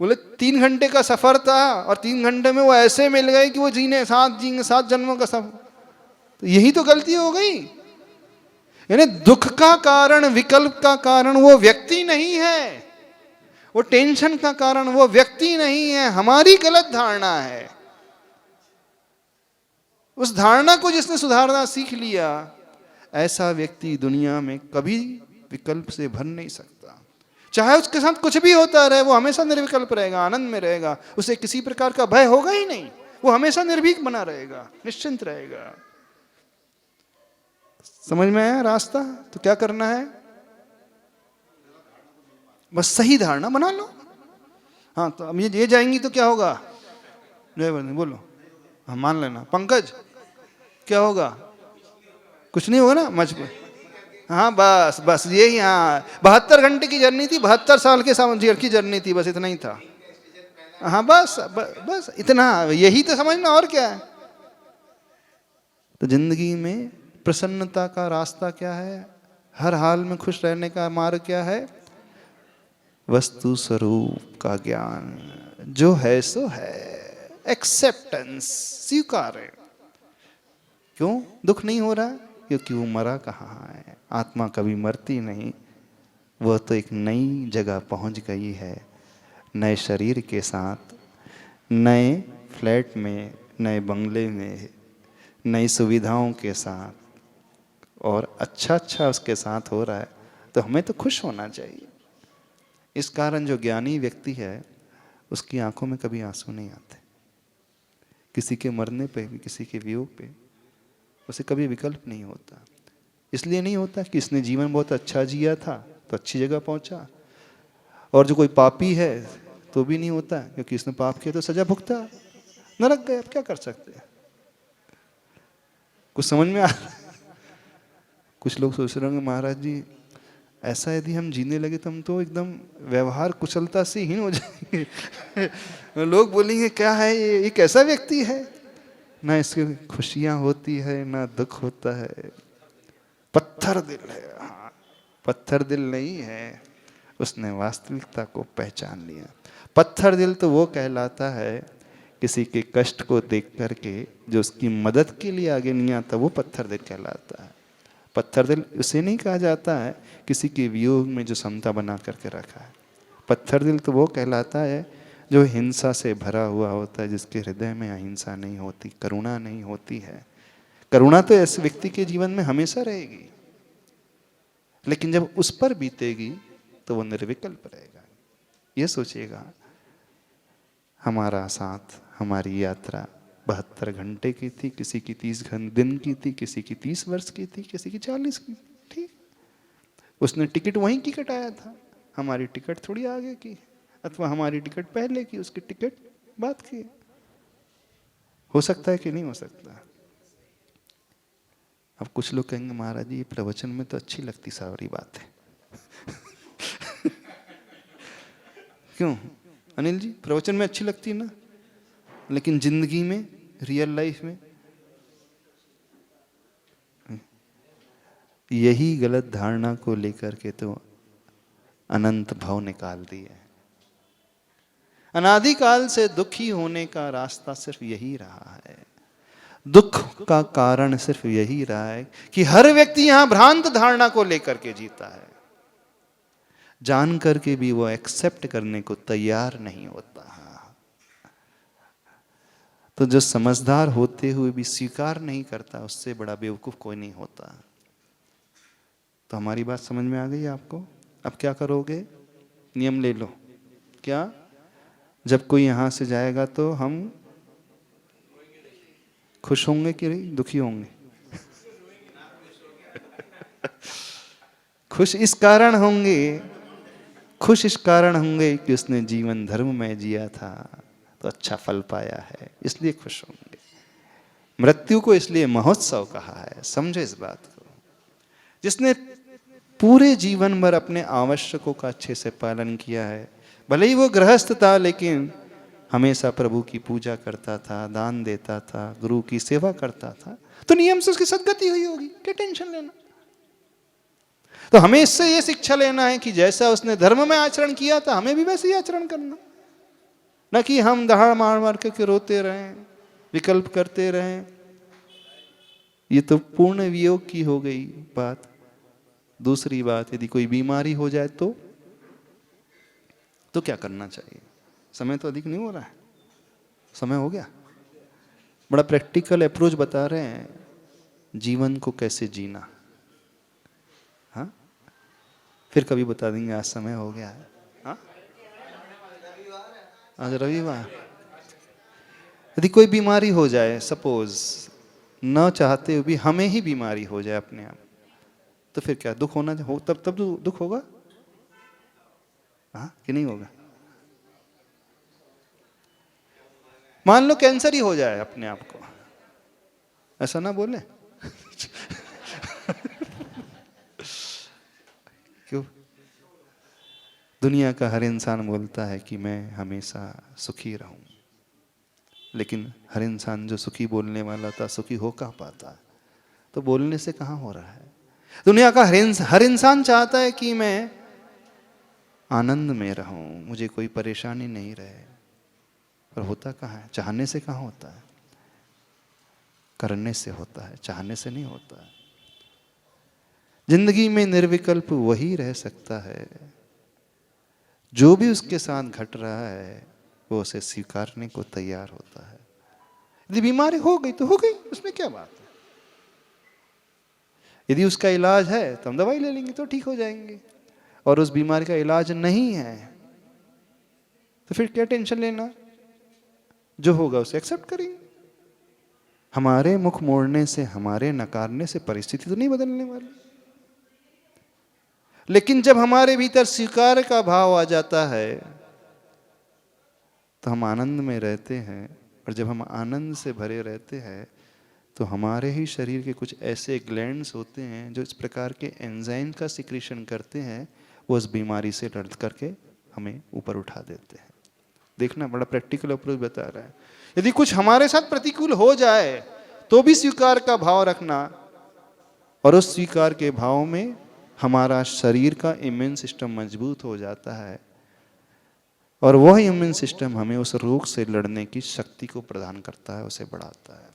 बोले 3 घंटे का सफर था और 3 घंटे में वो ऐसे मिल गए कि वो जीने 7 जन्मों का सफर। तो यही तो गलती हो गई। यानी दुख का कारण, विकल्प का कारण वो व्यक्ति नहीं है, वो टेंशन का कारण वो व्यक्ति नहीं है, हमारी गलत धारणा है। उस धारणा को जिसने सुधारना सीख लिया, ऐसा व्यक्ति दुनिया में कभी विकल्प से भर नहीं सकता। चाहे उसके साथ कुछ भी होता रहे, वो हमेशा निर्विकल्प रहेगा, आनंद में रहेगा, उसे किसी प्रकार का भय होगा ही नहीं, वो हमेशा निर्भीक बना रहेगा, निश्चिंत रहेगा। समझ में आया रास्ता? तो क्या करना है? बस सही धारणा बना लो। हाँ, तो अब ये जाएंगी तो क्या होगा? जय बंदी बोलो, हाँ मान लेना। पंकज क्या होगा? कुछ नहीं होगा ना, मजबूर। हाँ बस बस यही, हाँ 72 घंटे की जर्नी थी, 72 साल के जीवन की जर्नी थी, बस इतना ही था। हाँ बस बस इतना, यही तो समझना, और क्या है? तो जिंदगी में प्रसन्नता का रास्ता क्या है? हर हाल में खुश रहने का मार्ग क्या है? वस्तु स्वरूप का ज्ञान, जो है सो है, एक्सेप्टेंस, स्वीकार है। क्यों दुख नहीं हो रहा? क्योंकि वो मरा कहाँ है। आत्मा कभी मरती नहीं, वह तो एक नई जगह पहुंच गई है, नए शरीर के साथ, नए फ्लैट में, नए बंगले में, नई सुविधाओं के साथ, और अच्छा उसके साथ हो रहा है, तो हमें तो खुश होना चाहिए। इस कारण जो ज्ञानी व्यक्ति है, उसकी आंखों में कभी आंसू नहीं आते। किसी के मरने पे, किसी के वियोग पे उसे कभी विकल्प नहीं होता। इसलिए नहीं होता कि इसने जीवन बहुत अच्छा जिया था तो अच्छी जगह पहुंचा, और जो कोई पापी है तो भी नहीं होता, क्योंकि इसने पाप किया तो सजा भुगता, नरक गए। अब क्या कर सकते हैं? कुछ समझ में आ रहा है? कुछ लोग सोच रहे होंगे महाराज जी ऐसा यदि हम जीने लगे तो हम तो एकदम व्यवहार कुशलता से हीन हो जाएंगे। लोग बोलेंगे क्या है ये कैसा व्यक्ति है, ना इसकी खुशियां होती है ना दुख होता है, पत्थर दिल है। हाँ, पत्थर दिल नहीं है, उसने वास्तविकता को पहचान लिया। पत्थर दिल तो वो कहलाता है किसी के कष्ट को देख करके जो उसकी मदद के लिए आगे नहीं आता, वो पत्थर दिल कहलाता है। पत्थर दिल उसे नहीं कहा जाता है किसी के वियोग में जो समता बना करके रखा है। पत्थर दिल तो वो कहलाता है जो हिंसा से भरा हुआ होता है, जिसके हृदय में अहिंसा नहीं होती, करुणा नहीं होती है। करुणा तो ऐसे व्यक्ति के जीवन में हमेशा रहेगी, लेकिन जब उस पर बीतेगी तो वो निर्विकल्प रहेगा। ये सोचिएगा, हमारा साथ, हमारी यात्रा 72 घंटे की थी, किसी की 30 दिन की थी, किसी की 30 वर्ष की थी, किसी की 40 की। ठीक, उसने टिकट वहीं की कटाया था, हमारी टिकट थोड़ी आगे की, अथवा हमारी टिकट पहले की, उसकी टिकट बाद की। हो सकता है कि नहीं हो सकता? अब कुछ लोग कहेंगे महाराज जी ये प्रवचन में तो अच्छी लगती सारी बात है। क्यों अनिल जी, प्रवचन में अच्छी लगती है ना, लेकिन जिंदगी में, रियल लाइफ में यही गलत धारणा को लेकर के तो अनंत भाव निकाल दिए हैं। अनादिकाल से दुखी होने का रास्ता सिर्फ यही रहा है, दुख का कारण सिर्फ यही रहा है कि हर व्यक्ति यहां भ्रांत धारणा को लेकर के जीता है, जान करके भी वो एक्सेप्ट करने को तैयार नहीं होता। तो जो समझदार होते हुए भी स्वीकार नहीं करता, उससे बड़ा बेवकूफ कोई नहीं होता। तो हमारी बात समझ में आ गई आपको? अब क्या करोगे? नियम ले लो। क्या? जब कोई यहां से जाएगा तो हम खुश होंगे कि दुखी होंगे? खुश इस कारण होंगे, खुश इस कारण होंगे कि उसने जीवन धर्म में जिया था तो अच्छा फल पाया है, इसलिए खुश होंगे। मृत्यु को इसलिए महोत्सव कहा है, समझो इस बात को। जिसने पूरे जीवन भर अपने आवश्यकों का अच्छे से पालन किया है, भले ही वो गृहस्थ था लेकिन हमेशा प्रभु की पूजा करता था, दान देता था, गुरु की सेवा करता था, तो नियम से उसकी सद्गति हुई होगी, क्या टेंशन लेना। तो हमें इससे ये शिक्षा लेना है कि जैसा उसने धर्म में आचरण किया था हमें भी वैसे ही आचरण करना, न कि हम दहाड़ मार मार के रोते रहें, विकल्प करते रहें। ये तो पूर्ण वियोग की हो गई बात। दूसरी बात, यदि कोई बीमारी हो जाए तो क्या करना चाहिए? समय तो अधिक नहीं हो रहा है, समय हो गया। बड़ा प्रैक्टिकल अप्रोच बता रहे हैं जीवन को कैसे जीना। हाँ, फिर कभी बता देंगे, आज समय हो गया है। हाँ, आज रविवार। यदि कोई बीमारी हो जाए, सपोज न चाहते हुए भी हमें ही बीमारी हो जाए अपने आप, तो फिर क्या दुख होना हो? तब दुख होगा? हाँ कि नहीं होगा? मान लो कैंसर ही हो जाए अपने आप को, ऐसा ना बोले। क्यों? दुनिया का हर इंसान बोलता है कि मैं हमेशा सुखी रहूं, लेकिन हर इंसान जो सुखी बोलने वाला था सुखी हो कहाँ पाता? तो बोलने से कहाँ हो रहा है? दुनिया का हर इंसान चाहता है कि मैं आनंद में रहूं, मुझे कोई परेशानी नहीं रहे, पर होता कहाँ है? चाहने से कहाँ होता है? करने से होता है, चाहने से नहीं होता है। जिंदगी में निर्विकल्प वही रह सकता है जो भी उसके साथ घट रहा है वो उसे स्वीकारने को तैयार होता है। यदि बीमारी हो गई तो हो गई, उसमें क्या बात है। यदि उसका इलाज है तो हम दवाई ले लेंगे तो ठीक हो जाएंगे, और उस बीमारी का इलाज नहीं है तो फिर क्या टेंशन लेना? जो होगा उसे एक्सेप्ट करेंगे। हमारे मुख मोड़ने से, हमारे नकारने से परिस्थिति तो नहीं बदलने वाली। लेकिन जब हमारे भीतर स्वीकार का भाव आ जाता है तो हम आनंद में रहते हैं, और जब हम आनंद से भरे रहते हैं तो हमारे ही शरीर के कुछ ऐसे ग्लैंड्स होते हैं जो इस प्रकार के एंजाइम का सिक्रीशन करते हैं, वो उस बीमारी से लड़ करके हमें ऊपर उठा देते हैं। देखना, बड़ा प्रैक्टिकल अप्रोच बता रहा है। यदि कुछ हमारे साथ प्रतिकूल हो जाए तो भी स्वीकार का भाव रखना, और उस स्वीकार के भाव में हमारा शरीर का इम्यून सिस्टम मजबूत हो जाता है और वह इम्यून सिस्टम हमें उस रोग से लड़ने की शक्ति को प्रदान करता है, उसे बढ़ाता है।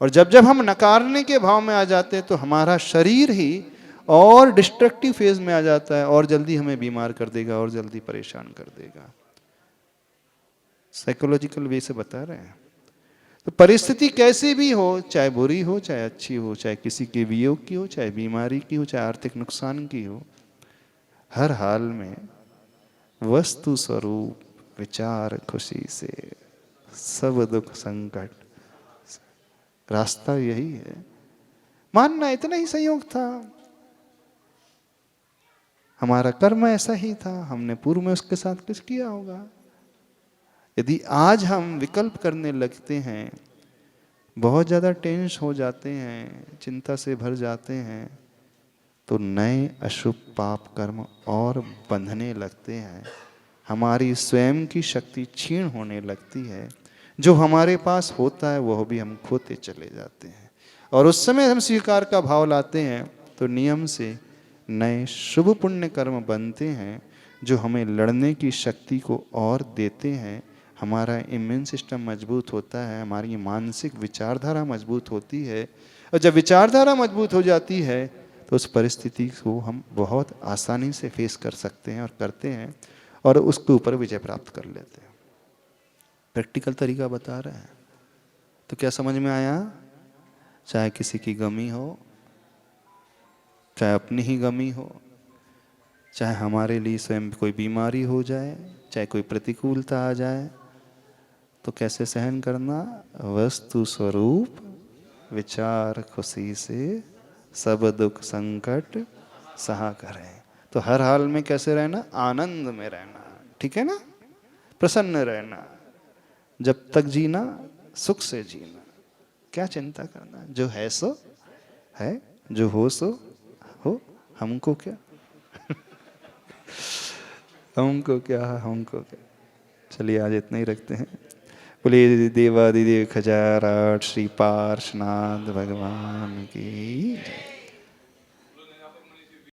और जब जब हम नकारने के भाव में आ जाते हैं तो हमारा शरीर ही और डिस्ट्रक्टिव फेज में आ जाता है और जल्दी हमें बीमार कर देगा और जल्दी परेशान कर देगा। साइकोलॉजिकल वे से बता रहे हैं। तो परिस्थिति कैसी भी हो, चाहे बुरी हो चाहे अच्छी हो, चाहे किसी के वियोग की हो चाहे बीमारी की हो चाहे आर्थिक नुकसान की हो, हर हाल में वस्तु स्वरूप विचार खुशी से सब दुख संकट, रास्ता यही है। मानना इतना ही संयोग था, हमारा कर्म ऐसा ही था, हमने पूर्व में उसके साथ कुछ किया होगा। यदि आज हम विकल्प करने लगते हैं, बहुत ज़्यादा टेंस हो जाते हैं, चिंता से भर जाते हैं, तो नए अशुभ पाप कर्म और बंधने लगते हैं, हमारी स्वयं की शक्ति क्षीण होने लगती है, जो हमारे पास होता है वह भी हम खोते चले जाते हैं। और उस समय हम स्वीकार का भाव लाते हैं तो नियम से नए शुभ पुण्य कर्म बनते हैं, जो हमें लड़ने की शक्ति को और देते हैं। हमारा इम्यून सिस्टम मजबूत होता है, हमारी मानसिक विचारधारा मजबूत होती है, और जब विचारधारा मजबूत हो जाती है तो उस परिस्थिति को हम बहुत आसानी से फेस कर सकते हैं और करते हैं और उसके ऊपर विजय प्राप्त कर लेते हैं। प्रैक्टिकल तरीका बता रहे हैं। तो क्या समझ में आया? चाहे किसी की गमी हो, चाहे अपनी ही गमी हो, चाहे हमारे लिए स्वयं कोई बीमारी हो जाए, चाहे कोई प्रतिकूलता आ जाए, तो कैसे सहन करना? वस्तु स्वरूप विचार खुशी से सब दुख संकट सहा करें। तो हर हाल में कैसे रहना? आनंद में रहना, ठीक है ना? प्रसन्न रहना, जब तक जीना सुख से जीना, क्या चिंता करना? जो है सो है, जो हो सो हो, हमको क्या हमको क्या, हमको क्या। चलिए आज इतना ही रखते हैं। बोलिए देवादिदेव खजाराट श्री पार्श्वनाथ भगवान की जय।